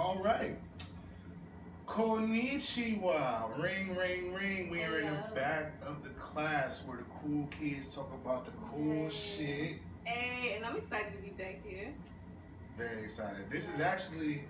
All right. Konnichiwa. Ring, ring, ring. We are in the back of the class where the cool kids talk about the cool shit. Hey, and I'm excited to be back here. Very excited. This is actually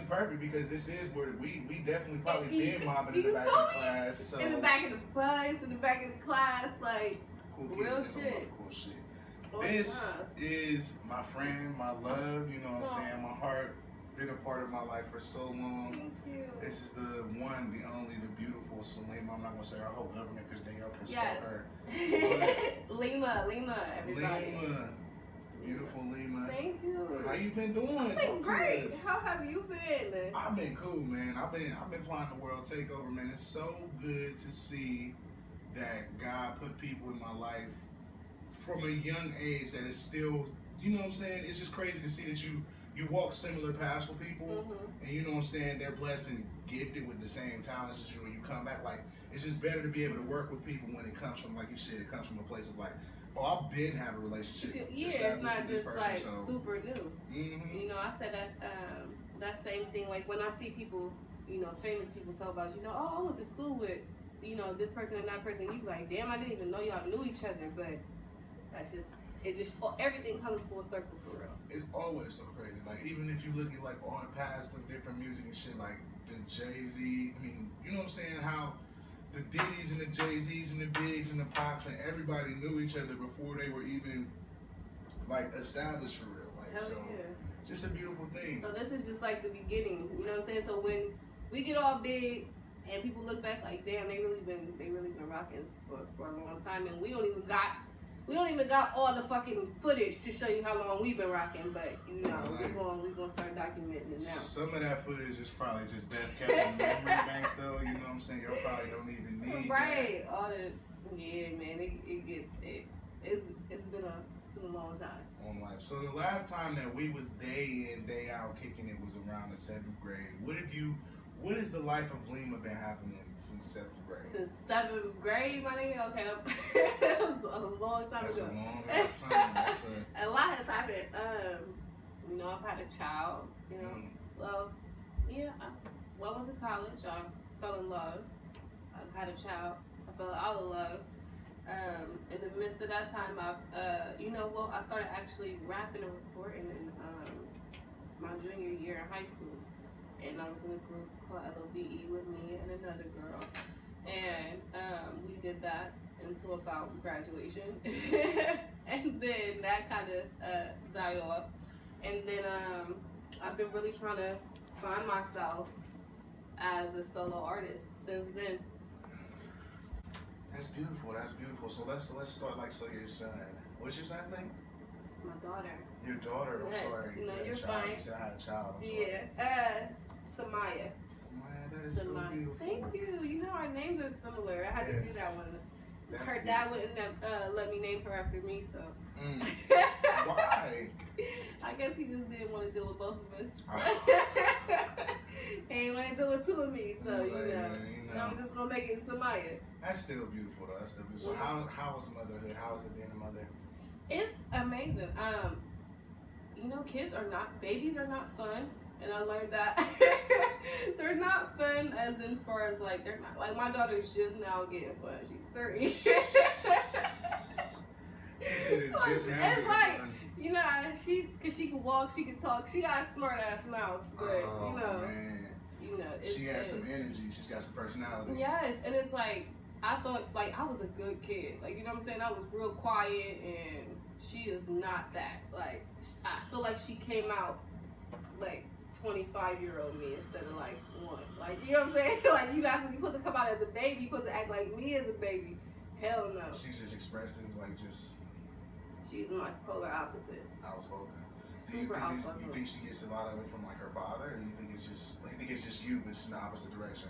perfect because this is where we definitely probably been mobbing in the back of the class. So in the back of the bus, in the back of the class, like cool real kids shit. Cool shit. This is my friend, my love, you know what I'm saying? My heart, been a part of my life for so long. Thank you. This is the one, the only, the beautiful Salima. I'm not going to say her whole government because then y'all can spell her. Lima, everybody. Lima. Beautiful Lima. Thank you. How you been doing? I've been great. How have you been? I've been cool, man. I've been playing the world takeover, man. It's so good to see that God put people in my life from a young age that is still, you know what I'm saying? It's just crazy to see that you walk similar paths with people, and you know what I'm saying? They're blessed and gifted with the same talents as you, and you come back like, it's just better to be able to work with people when it comes from, like you said, it comes from a place of like, oh, I've been having a relationship. Yeah, it's not just person, like so. Super new. You know, I said that same thing, like when I see people, you know, famous people talk about, you know, oh, I went to school with, you know, this person and that person, you like, damn, I didn't even know y'all knew each other, but that's just, everything comes full circle for real. It's always so crazy. Like, even if you look at, like, all the past of different music and shit, like, the Jay-Z, I mean, you know what I'm saying? How the Diddy's and the Jay-Z's and the Bigs and the Pops and everybody knew each other before they were even, like, established for real. Like, hell so, yeah. It's just a beautiful thing. So this is just, like, the beginning, you know what I'm saying? So when we get all big and people look back like, damn, they really been rocking for a long time, and we don't even got all the fucking footage to show you how long we've been rocking, but you know, we're gonna start documenting it now. Some of that footage is probably just best kept in memory banks though, you know what I'm saying? Y'all probably don't even need right. That. All the man, it's been a long time. On life. So the last time that we was day in, day out kicking it was around the 7th grade. What is the life of Lima been happening since 7th grade? Since 7th grade, my nigga? Okay, that was a long time That's ago. A long ass time. A lot has happened. You know, I've had a child, you know. Well, yeah, I went to college. I fell in love. I had a child. I fell out of love. In the midst of that time, I started actually rapping and recording in my junior year in high school. And I was in a group called LOVE with me and another girl. And we did that until about graduation. And then that kind of died off. And then I've been really trying to find myself as a solo artist since then. That's beautiful. That's beautiful. So let's start like, so your son. What's your son's name? It's my daughter. Your daughter? Yes. I'm sorry. No, you're fine. fine. You said I had a child. I'm sorry. Yeah. Samaya. Samaya, that is so beautiful. Thank you. You know, our names are similar. I had to do that one. That's her dad wouldn't have let me name her after me, so. Why? I guess he just didn't want to deal with both of us. He ain't want to deal with two of me, so you know. I'm just gonna make it Samaya. That's still beautiful though. That's still beautiful. So how was motherhood? How was it being a mother? It's amazing. You know, babies are not fun. And I learned that they're not fun as in far as like, they're not, like my daughter's just now getting fun. She's 30. It's like, you know, cause she can walk, she can talk, she got a smart ass mouth, but you know, she has some energy, she's got some personality. Yes, and it's like, I thought like I was a good kid. Like, you know what I'm saying? I was real quiet, and she is not that. Like, I feel like she came out like 25-year-old me instead of like one. Like, you know what I'm saying? Like, you're supposed to come out as a baby, you're supposed to act like me as a baby. Hell no. She's just expressive, like just. She's my polar opposite. Outspoken. Super outspoken. You think she gets a lot of it from like her father, or you think it's just you, but just in the opposite direction?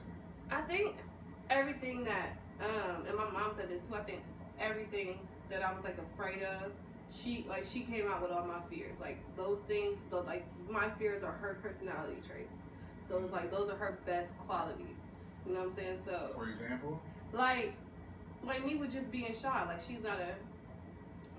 I think everything that and my mom said this too. I think everything that I was like afraid of, she came out with all my fears. Like those things, like my fears are her personality traits. So it's like those are her best qualities. You know what I'm saying? So for example, like me with just being shy. Like she's not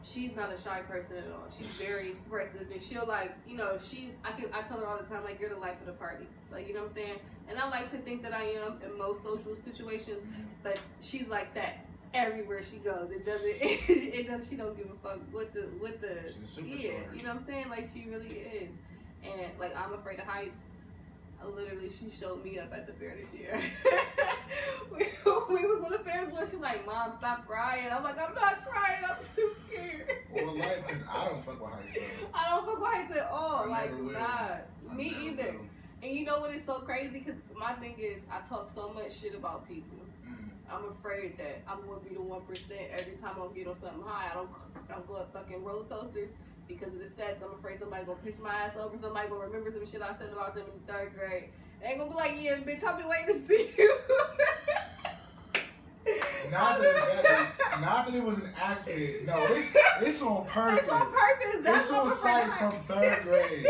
she's not a shy person at all. She's very expressive, and she'll like, you know, I tell her all the time, like, you're the life of the party, like, you know what I'm saying? And I like to think that I am in most social situations, but she's like that everywhere she goes. It doesn't. She don't give a fuck what the yeah, you know what I'm saying? Like, she really is. And like, I'm afraid of heights. Literally, she showed me up at the fair this year. we was on the Ferris wheel. She's like, Mom, stop crying. I'm like, I'm not crying. I'm just scared. Well, like, because I don't fuck with heights, bro. I don't fuck with heights at all. Like, God. Me either. Will. And you know what is so crazy? Because my thing is, I talk so much shit about people. I'm afraid that I'm going to be the 1% every time I get on something high. I don't go up fucking roller coasters because of the steps. I'm afraid somebody going to push my ass over. Somebody going to remember some shit I said about them in 3rd grade. They ain't going to be like, yeah, bitch, I'll be waiting to see you. Not that it was an accident. No, it's on purpose. It's on purpose. It's on sight from 3rd grade.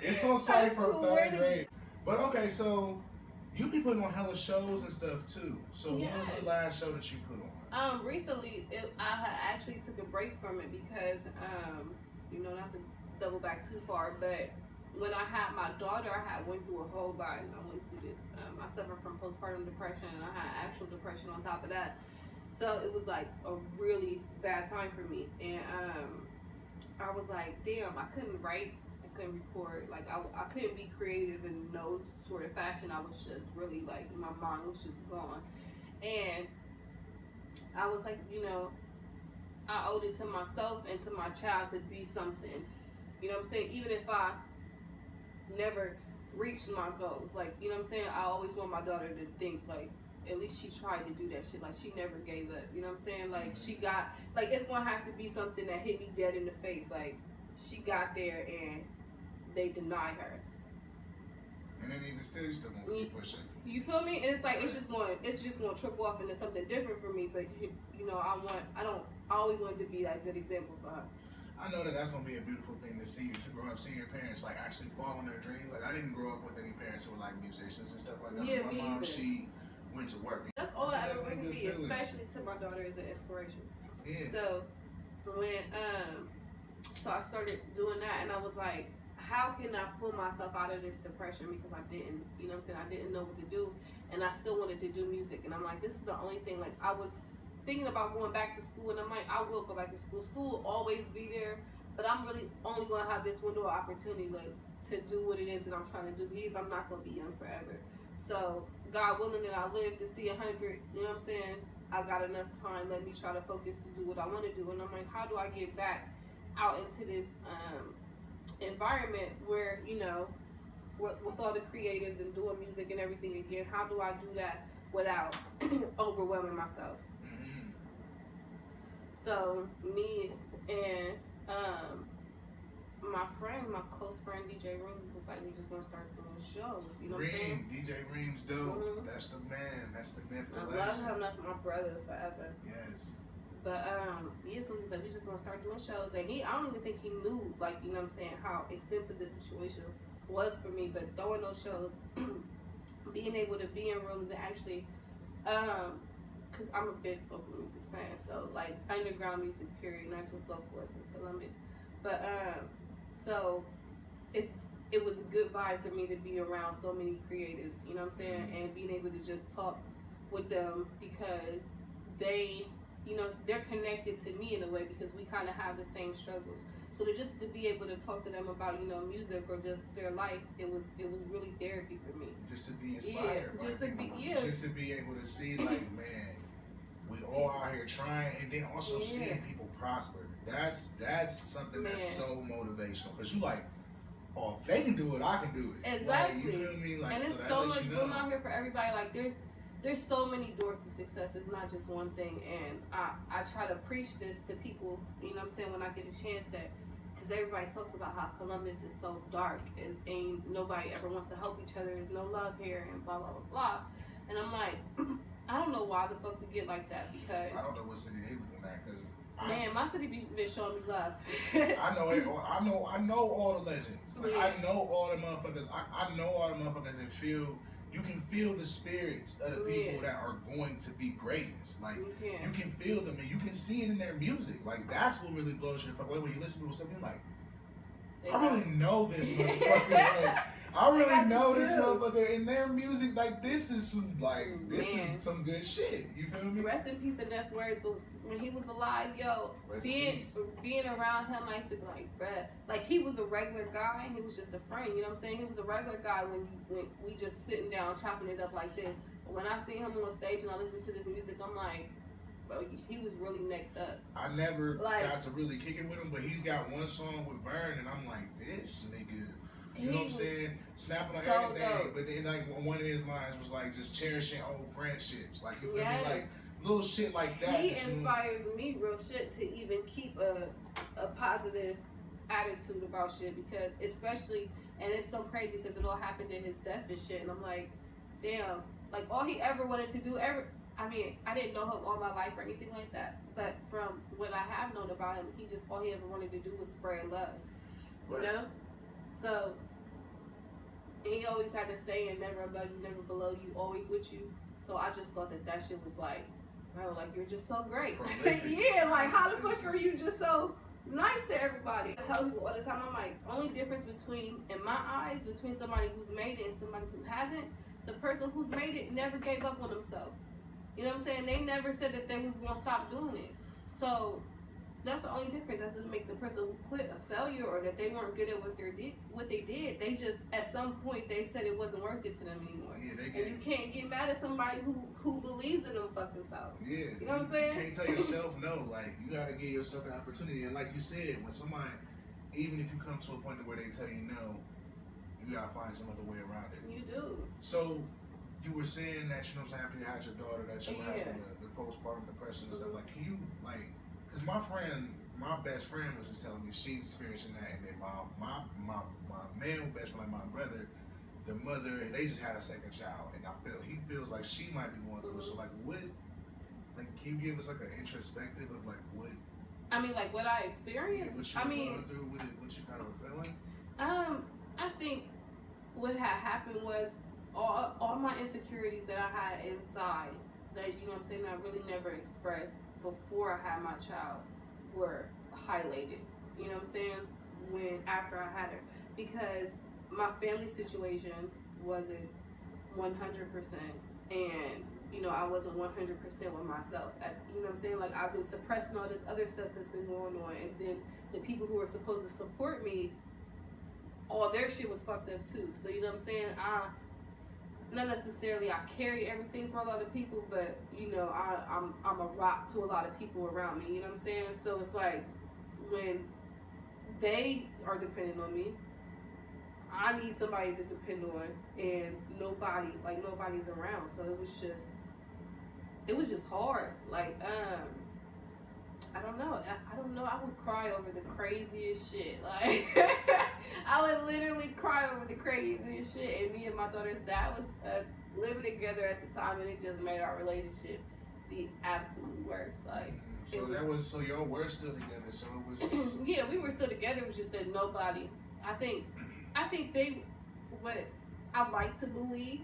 It's on sight from 3rd grade. But okay, so you be putting on hella shows and stuff too. So what was the last show that you put on? Recently, I had actually took a break from it because, you know, not to double back too far, but when I had my daughter, I went through a whole lot. I went through this. I suffered from postpartum depression, and I had actual depression on top of that. So it was like a really bad time for me, and I was like, damn, I couldn't write. Couldn't record, like I couldn't be creative in no sort of fashion. I was just really like, my mind was just gone, and I was like, you know, I owed it to myself and to my child to be something, you know what I'm saying? Even if I never reached my goals, like, you know what I'm saying, I always want my daughter to think like, at least she tried to do that shit, like she never gave up, you know what I'm saying? Like, she got, like, it's gonna have to be something that hit me dead in the face, like she got there and they deny her, and then even still, you still gonna keep pushing. You feel me? And it's like, it's just going to trickle off into something different for me. But you know, I always wanted to be that good example for her. I know that's gonna be a beautiful thing to see, to grow up seeing your parents like actually following their dreams. Like, I didn't grow up with any parents who were like musicians and stuff like that. Yeah, my mom, she went to work. That's all I ever wanted to be, especially to my daughter, as an inspiration. Yeah. So when so I started doing that, and I was like, how can I pull myself out of this depression? Because I didn't, you know what I'm saying? I didn't know what to do, and I still wanted to do music. And I'm like, this is the only thing. Like, I was thinking about going back to school, and I'm like, I will go back to school. School will always be there, but I'm really only going to have this window of opportunity, like, to do what it is that I'm trying to do, because I'm not going to be young forever. So, God willing that I live to see 100, you know what I'm saying? I got enough time. Let me try to focus to do what I want to do. And I'm like, how do I get back out into this environment where, you know, with all the creatives and doing music and everything again? How do I do that without overwhelming myself? So me and my close friend DJ Reem was like, we just gonna start doing shows. You know what I'm saying? DJ Reem's dope. That's the man. That's the myth. I love him. That's my brother forever. Yes. But yeah, so he's like, we just gonna start doing shows, and I don't even think he knew, like, you know what I'm saying, how extensive this situation was for me. But throwing those shows, being able to be in rooms and actually, cause I'm a big local music fan, so like underground music period, not just local, as in Columbus. But so it was a good vibe for me to be around so many creatives, you know what I'm saying, and being able to just talk with them, because they, you know, they're connected to me in a way, because we kind of have the same struggles. So to be able to talk to them about, you know, music or just their life, it was really therapy for me. Just to be inspired. Yeah, just to be able to see, like, man, we all out here trying, and then also seeing people prosper. That's something that's so motivational, because you like, oh, if they can do it, I can do it. Exactly. Like, you feel me? Like, and it's so much room out here for everybody. Like, there's so many doors to success. It's not just one thing. And I try to preach this to people, you know what I'm saying, when I get a chance, that, because everybody talks about how Columbus is so dark and nobody ever wants to help each other. There's no love here and blah, blah, blah, blah. And I'm like, I don't know why the fuck we get like that, because I don't know what city they looking at, because man, my city been showing me love. I know it. I know all the legends. Like, I know all the motherfuckers. I know all the motherfuckers in field you can feel the spirits of the people that are going to be greatness. Like you can feel them and you can see it in their music. Like that's what really blows your fuck. When you listen to something, you're like, I really know this motherfucker. Like, I really know this motherfucker in their music. Like this is some is some good shit. You feel me? Rest in peace, and that's words. But when he was alive, yo, being around him, I used to be like, bruh, like he was a regular guy. He was just a friend. You know what I'm saying? He was a regular guy when we just sitting down chopping it up like this. But when I see him on stage and I listen to this music, I'm like, bro, he was really next up. I never got to really kick it with him, but he's got one song with Vern, and I'm like, this nigga. You know what I'm saying? Snapping on everything. Dope. But then, like, one of his lines was like, just cherishing old friendships. Like, you feel me? Like, little shit like that. He inspires me real shit to even keep a positive attitude about shit, because especially, and it's so crazy because it all happened in his death and shit, and I'm like, damn, like, all he ever wanted to do, I mean, I didn't know him all my life or anything like that, but from what I have known about him, all he ever wanted to do was spread love, you know? So, he always had to say, and never above you, never below you, always with you. So I just thought that shit was like, bro, like, you're just so great. Yeah, like, how the fuck are you just so nice to everybody? I tell people all the time, I'm like, only difference between, in my eyes, between somebody who's made it and somebody who hasn't, the person who's made it never gave up on themselves. You know what I'm saying? They never said that they was going to stop doing it. So that's the only difference. That doesn't make the person who quit a failure or that they weren't good at what they did. They just, at some point, they said it wasn't worth it to them anymore. Yeah, and you can't get mad at somebody who believes in them fucking self. Yeah. You know what I'm saying? You can't tell yourself no. Like, you got to give yourself the opportunity. And like you said, when somebody, even if you come to a point where they tell you no, you got to find some other way around it. You do. So, you were saying that, you know what I'm saying, after you had your daughter, that you were having the postpartum depression and stuff. Like, can you, like, because my best friend was just telling me she's experiencing that, and then my male best friend, like my brother, the mother, they just had a second child, and he feels like she might be going through it. So, like, can you give us, like, an introspective of, like, what? I mean, like, what I experienced? What you going through, what you kind of feeling? I think what had happened was, all my insecurities that I had inside, that, you know what I'm saying, I really never expressed before I had my child, were highlighted. You know what I'm saying? After I had her, because my family situation wasn't 100%, and you know, I wasn't 100% with myself. You know what I'm saying? Like, I've been suppressing all this other stuff that's been going on, and then the people who were supposed to support me, all their shit was fucked up too. So you know what I'm saying? Not necessarily I carry everything for a lot of people, but you know, I'm a rock to a lot of people around me. You know what I'm saying? So it's like, when they are dependent on me, I need somebody to depend on, and nobody's around. So it was just hard. Like, I don't know. I would cry over the craziest shit. Like, I would literally cry over the craziest shit. And me and my daughter's dad was living together at the time, and it just made our relationship the absolute worst. Like, so y'all were still together. So it was. Yeah, we were still together. It was just that nobody. I think what I like to believe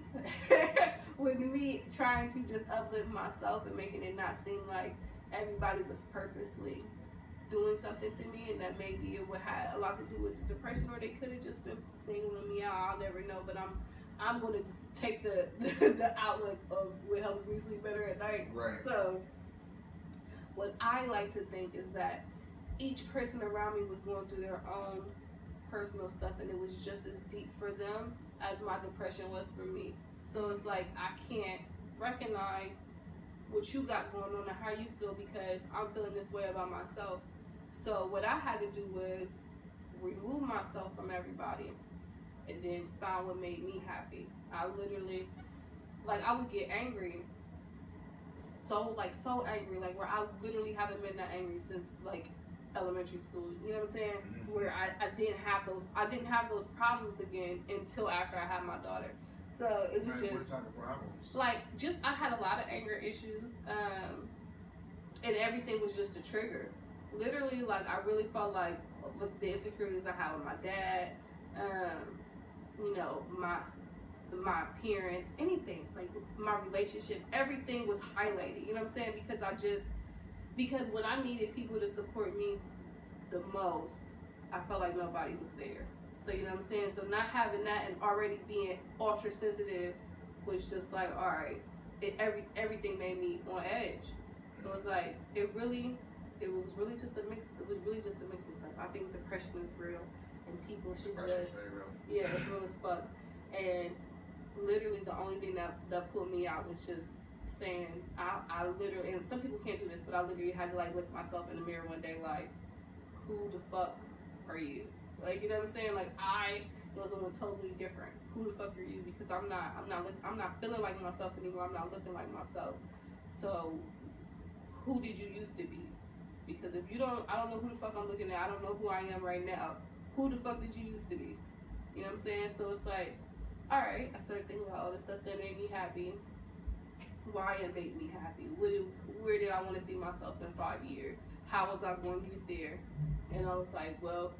with me trying to just uplift myself and making it not seem like everybody was purposely doing something to me, and that maybe it would have a lot to do with the depression, or they could have just been singling me out. I'll never know, but I'm going to take the outlook of what helps me sleep better at night. Right. So what I like to think is that each person around me was going through their own personal stuff, and it was just as deep for them as my depression was for me. So it's like, I can't recognize what you got going on and how you feel, because I'm feeling this way about myself. So what I had to do was remove myself from everybody and then find what made me happy. I literally, like, I would get angry, so angry, like, where I literally haven't been that angry since, like, elementary school. You know what I'm saying? Mm-hmm. Where I didn't have those problems again until after I had my daughter. So it was just, what type of problems? Like, just, I had a lot of anger issues, and everything was just a trigger. Literally, like, I really felt like the insecurities I had with my dad, you know, my appearance, anything, like my relationship, everything was highlighted. You know what I'm saying? Because when I needed people to support me the most, I felt like nobody was there. So you know what I'm saying? So not having that and already being ultra sensitive was just like, all right, everything made me on edge. So it's like it was really just a mix. It was really just a mix of stuff. I think depression is real, and people should just it's real as fuck. And literally the only thing that pulled me out was just saying I literally, and some people can't do this, but I literally had to like look myself in the mirror one day like, who the fuck are you? Like, you know what I'm saying? Like, I was someone totally different. Who the fuck are you? Because I'm not feeling like myself anymore. I'm not looking like myself. So who did you used to be? Because if you don't, I don't know who the fuck I'm looking at. I don't know who I am right now. Who the fuck did you used to be? You know what I'm saying? So it's like, all right, I started thinking about all the stuff that made me happy. Why it made me happy? Where did I want to see myself in 5 years? How was I going to get there? And I was like, well,